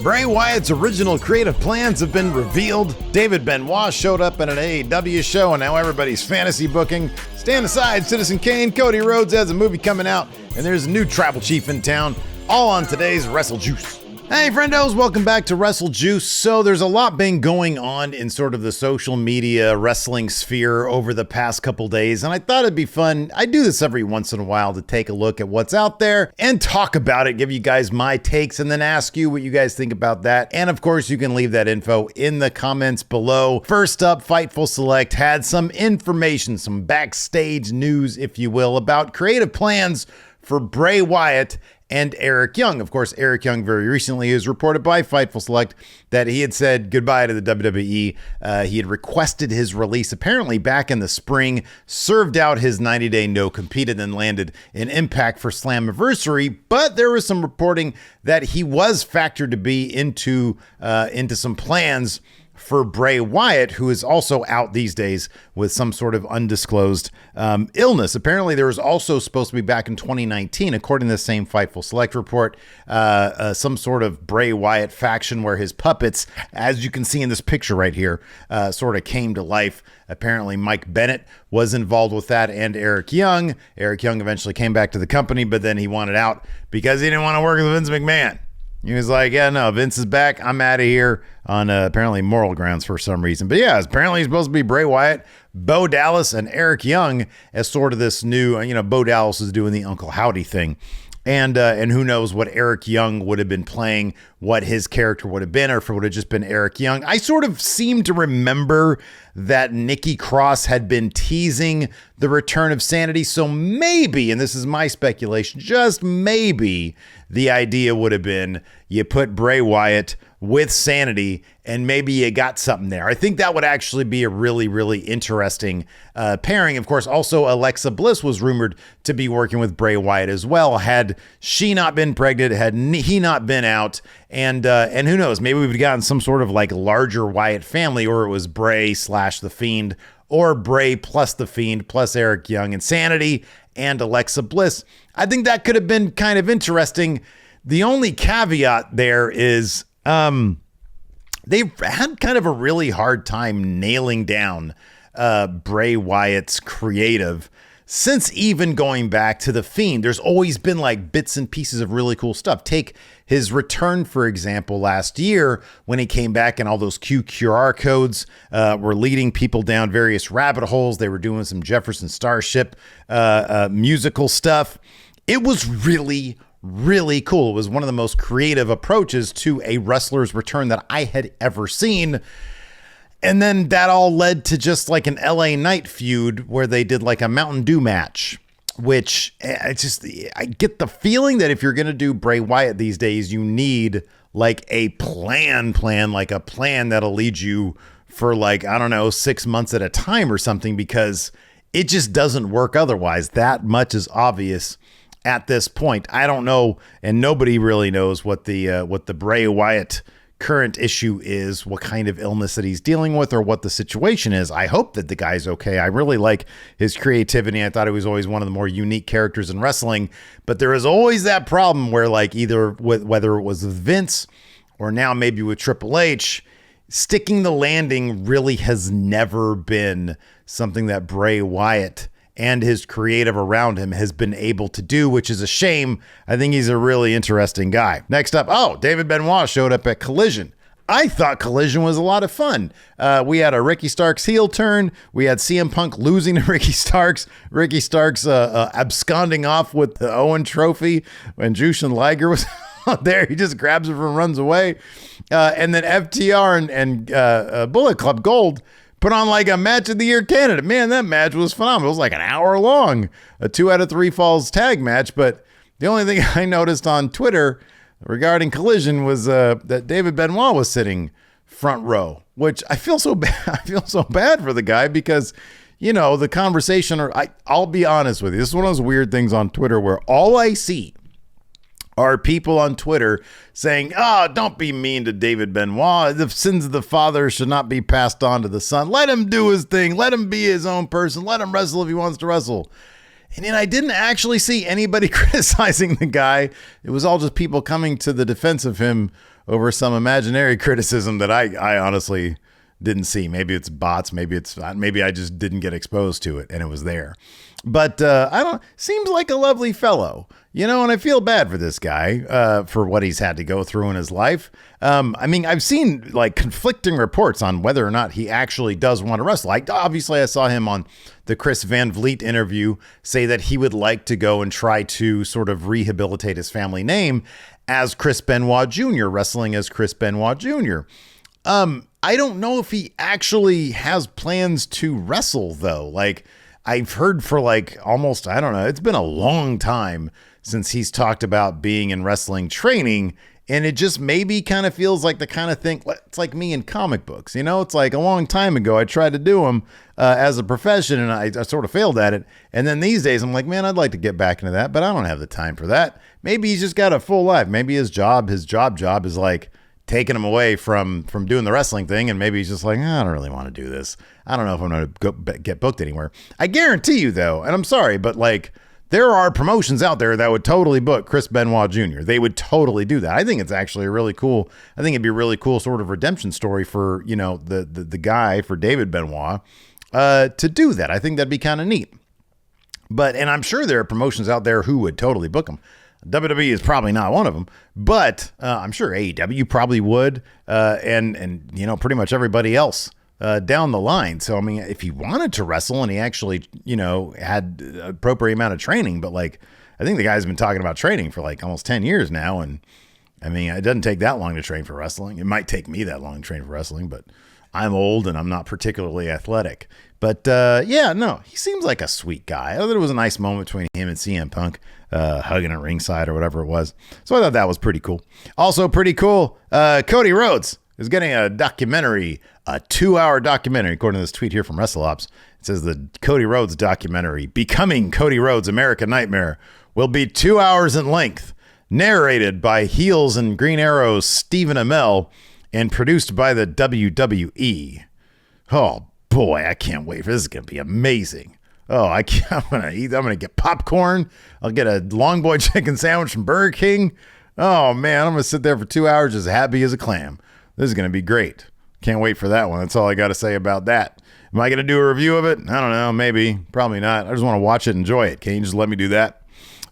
Bray Wyatt's original creative plans have been revealed. David Benoit showed up in an AEW show, and now everybody's fantasy booking. Stand aside, Citizen Kane. Cody Rhodes has a movie coming out, and there's a new tribal chief in town. All on today's Wrestle Juice. Hey friendos, welcome back to Wrestle Juice. So there's a lot been going on in sort of the social media wrestling sphere over the past couple days, and I thought it'd be fun. I do this every once in a while to take a look at what's out there and talk about it, give you guys my takes, and then ask you what you guys think about that. And of course, you can leave that info in the comments below. First up, Fightful Select had some information, some backstage news, if you will, about creative plans for Bray Wyatt and Eric Young. Of course, Eric Young very recently is reported by Fightful Select that he had said goodbye to the WWE. He had requested his release apparently back in the spring, served out his 90-day no-compete, and then landed in Impact for Slammiversary. But there was some reporting that he was factored to be into some plans for Bray Wyatt, who is also out these days with some sort of undisclosed illness. Apparently, there was also supposed to be back in 2019, according to the same Fightful Select report, some sort of Bray Wyatt faction where his puppets, as you can see in this picture right here, sort of came to life. Apparently, Mike Bennett was involved with that, and Eric Young. Eric Young eventually came back to the company, but then he wanted out because he didn't want to work with Vince McMahon. He was like, yeah, no, Vince is back. I'm out of here on apparently moral grounds for some reason. But yeah, apparently he's supposed to be Bray Wyatt, Bo Dallas, and Eric Young as sort of this new, Bo Dallas is doing the Uncle Howdy thing. And who knows what Eric Young would have been playing, what his character would have been, or if it would have just been Eric Young. I sort of seem to remember that Nikki Cross had been teasing the return of Sanity. So maybe, and this is my speculation, just maybe the idea would have been you put Bray Wyatt with Sanity and maybe you got something there. I think that would actually be a really, really interesting pairing. Of course, also Alexa Bliss was rumored to be working with Bray Wyatt as well. Had she not been pregnant, had he not been out, and who knows, maybe we've gotten some sort of like larger Wyatt family, or it was Bray / The Fiend, or Bray plus The Fiend plus Eric Young and Sanity and Alexa Bliss. I think that could have been kind of interesting. The only caveat there is they've had kind of a really hard time nailing down Bray Wyatt's creative since even going back to The Fiend. There's always been like bits and pieces of really cool stuff. Take his return, for example, last year when he came back and all those QR codes were leading people down various rabbit holes. They were doing some Jefferson Starship musical stuff. It was really, really cool. It was one of the most creative approaches to a wrestler's return that I had ever seen. And then that all led to just like an LA Knight feud where they did like a Mountain Dew match, which I get the feeling that if you're going to do Bray Wyatt these days, you need like a plan, like a plan that'll lead you for like, 6 months at a time or something, because it just doesn't work otherwise. That much is obvious at this point. I don't know, and nobody really knows what the Bray Wyatt current issue is, what kind of illness that he's dealing with, or what the situation is. I hope that the guy's okay. I really like his creativity. I thought he was always one of the more unique characters in wrestling, but there is always that problem where like either whether it was with Vince or now maybe with Triple H, sticking the landing really has never been something that Bray Wyatt and his creative around him has been able to do, which is a shame. I think he's a really interesting guy. Next up, David Benoit showed up at Collision. I thought Collision was a lot of fun. We had a Ricky Starks heel turn. We had CM Punk losing to Ricky Starks. Ricky Starks absconding off with the Owen Trophy when Jushin Liger was out there. He just grabs it and runs away. And then FTR and Bullet Club Gold put on like a match of the year candidate. Man, that match was phenomenal. It was like an hour long, a 2 out of 3 falls tag match. But the only thing I noticed on Twitter regarding Collision was that David Benoit was sitting front row, which I feel so bad. I feel so bad for the guy because, the conversation, I'll be honest with you. This is one of those weird things on Twitter where all I see are people on Twitter saying, don't be mean to David Benoit. The sins of the father should not be passed on to the son. Let him do his thing. Let him be his own person. Let him wrestle if he wants to wrestle. And then I didn't actually see anybody criticizing the guy. It was all just people coming to the defense of him over some imaginary criticism that I honestly didn't see. Maybe it's bots. Maybe I just didn't get exposed to it and it was there. But seems like a lovely fellow, and I feel bad for this guy for what he's had to go through in his life. I've seen like conflicting reports on whether or not he actually does want to wrestle. Obviously, I saw him on the Chris Van Vliet interview say that he would like to go and try to sort of rehabilitate his family name as Chris Benoit Jr., wrestling as Chris Benoit Jr. I don't know if he actually has plans to wrestle, though. Like, I've heard for like almost, I don't know, it's been a long time since he's talked about being in wrestling training. And it just maybe kind of feels like the kind of thing, it's like me in comic books, it's like a long time ago, I tried to do them as a profession and I sort of failed at it. And then these days I'm like, man, I'd like to get back into that, but I don't have the time for that. Maybe he's just got a full life. Maybe his job is like taking him away from doing the wrestling thing. And maybe he's just like, I don't really want to do this. I don't know if I'm going to get booked anywhere. I guarantee you though, and I'm sorry, but like, there are promotions out there that would totally book Chris Benoit Jr. They would totally do that. I think it's actually I think it'd be a really cool sort of redemption story for, the guy, for David Benoit, to do that. I think that'd be kind of neat. And I'm sure there are promotions out there who would totally book him. WWE is probably not one of them, but I'm sure AEW probably would, and pretty much everybody else down the line. So, if he wanted to wrestle and he actually, had appropriate amount of training, but like, I think the guy's been talking about training for like almost 10 years now. And it doesn't take that long to train for wrestling. It might take me that long to train for wrestling, but I'm old and I'm not particularly athletic. But he seems like a sweet guy. I thought it was a nice moment between him and CM Punk, hugging at ringside or whatever it was. So I thought that was pretty cool. Also pretty cool, Cody Rhodes is getting a documentary, a 2-hour documentary, according to this tweet here from WrestleOps. It says the Cody Rhodes documentary, Becoming Cody Rhodes, American Nightmare, will be 2 hours in length, narrated by Heels and Green Arrow's Stephen Amell, and produced by the WWE. Oh boy, I can't wait for this. Is going to be amazing. Oh, I'm going to get popcorn. I'll get a long boy chicken sandwich from Burger King. Oh man, I'm going to sit there for 2 hours just happy as a clam. This is going to be great. Can't wait for that one. That's all I got to say about that. Am I going to do a review of it? I don't know. Maybe. Probably not. I just want to watch it and enjoy it. Can you just let me do that?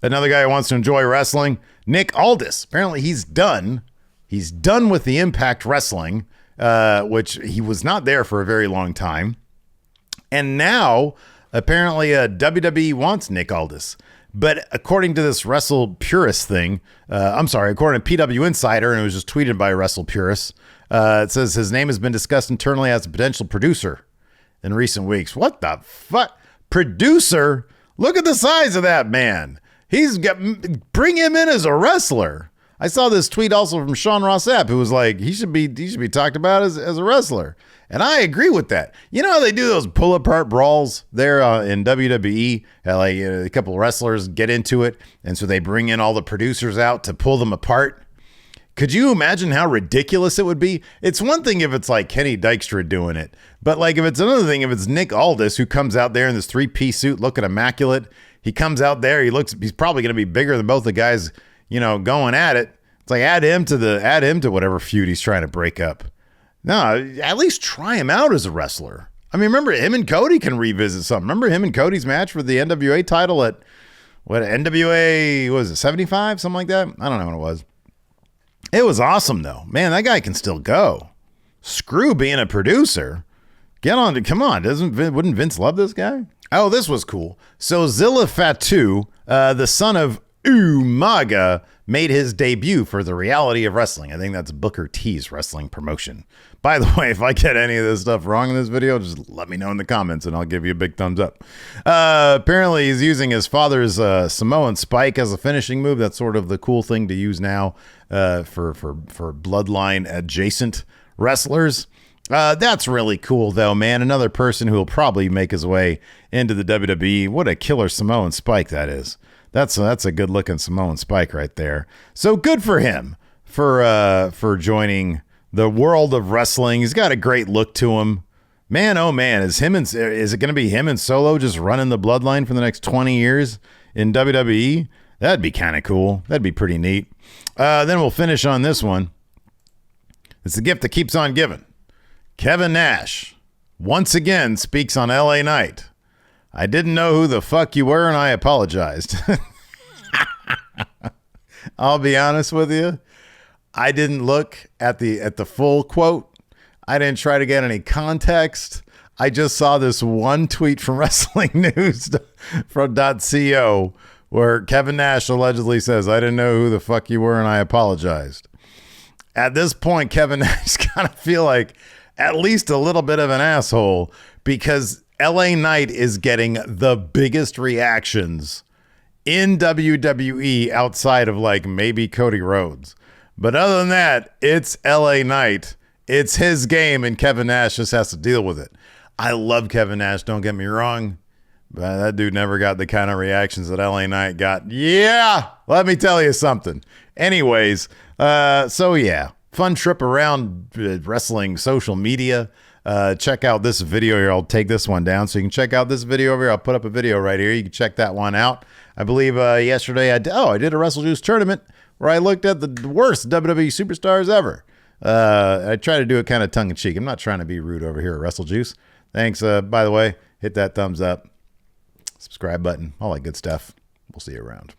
Another guy who wants to enjoy wrestling, Nick Aldis. Apparently he's done. He's done with the Impact Wrestling, which he was not there for a very long time. And now, apparently, WWE wants Nick Aldis. But according to this Wrestle Purist thing, according to PW Insider, and it was just tweeted by Wrestle Purist, it says his name has been discussed internally as a potential producer in recent weeks. What the fuck? Producer? Look at the size of that man. Bring him in as a wrestler. I saw this tweet also from Sean Ross Sapp, who was like, he should be talked about as a wrestler. And I agree with that. You know how they do those pull-apart brawls there in WWE? A couple of wrestlers get into it, and so they bring in all the producers out to pull them apart. Could you imagine how ridiculous it would be? It's one thing if it's like Kenny Dykstra doing it, but like if it's another thing if it's Nick Aldis who comes out there in this 3-piece suit looking immaculate. He comes out there, he's probably going to be bigger than both the guys, going at it. It's like add him to whatever feud he's trying to break up. No, at least try him out as a wrestler. Remember him and Cody can revisit something. Remember him and Cody's match for the NWA title at NWA, what was it, 75? Something like that? I don't know what it was. It was awesome though. Man, that guy can still go. Screw being a producer. Come on. Wouldn't Vince love this guy? Oh, this was cool. So Zilla Fatu, the son of Umaga, made his debut for the Reality of Wrestling. I think that's Booker T's wrestling promotion. By the way, if I get any of this stuff wrong in this video, just let me know in the comments and I'll give you a big thumbs up. Apparently, he's using his father's Samoan spike as a finishing move. That's sort of the cool thing to use now for bloodline adjacent wrestlers. That's really cool, though, man. Another person who will probably make his way into the WWE. What a killer Samoan spike that is. That's a good looking Samoan spike right there. So good for him for joining the world of wrestling. He's got a great look to him. Man, oh man, is it going to be him and Solo just running the bloodline for the next 20 years in WWE? That'd be kind of cool. That'd be pretty neat. Then we'll finish on this one. It's the gift that keeps on giving. Kevin Nash once again speaks on LA Knight. I didn't know who the fuck you were, and I apologized. I'll be honest with you. I didn't look at the full quote. I didn't try to get any context. I just saw this one tweet from Wrestling News from .co where Kevin Nash allegedly says, I didn't know who the fuck you were and I apologized. At this point, Kevin Nash kind of feel like at least a little bit of an asshole because LA Knight is getting the biggest reactions in WWE outside of like maybe Cody Rhodes. But other than that, it's LA Knight. It's his game and Kevin Nash just has to deal with it. I love Kevin Nash, don't get me wrong, but that dude never got the kind of reactions that LA Knight got. Yeah, let me tell you something. Anyways, so yeah, fun trip around wrestling social media. Check out this video here. I'll take this one down so you can check out this video over here. I'll put up a video right here. You can check that one out. I believe yesterday I did a WrestleJuice tournament where I looked at the worst WWE superstars ever. I try to do it kind of tongue-in-cheek. I'm not trying to be rude over here at WrestleJuice. Thanks. By the way, hit that thumbs up, subscribe button, all that good stuff. We'll see you around.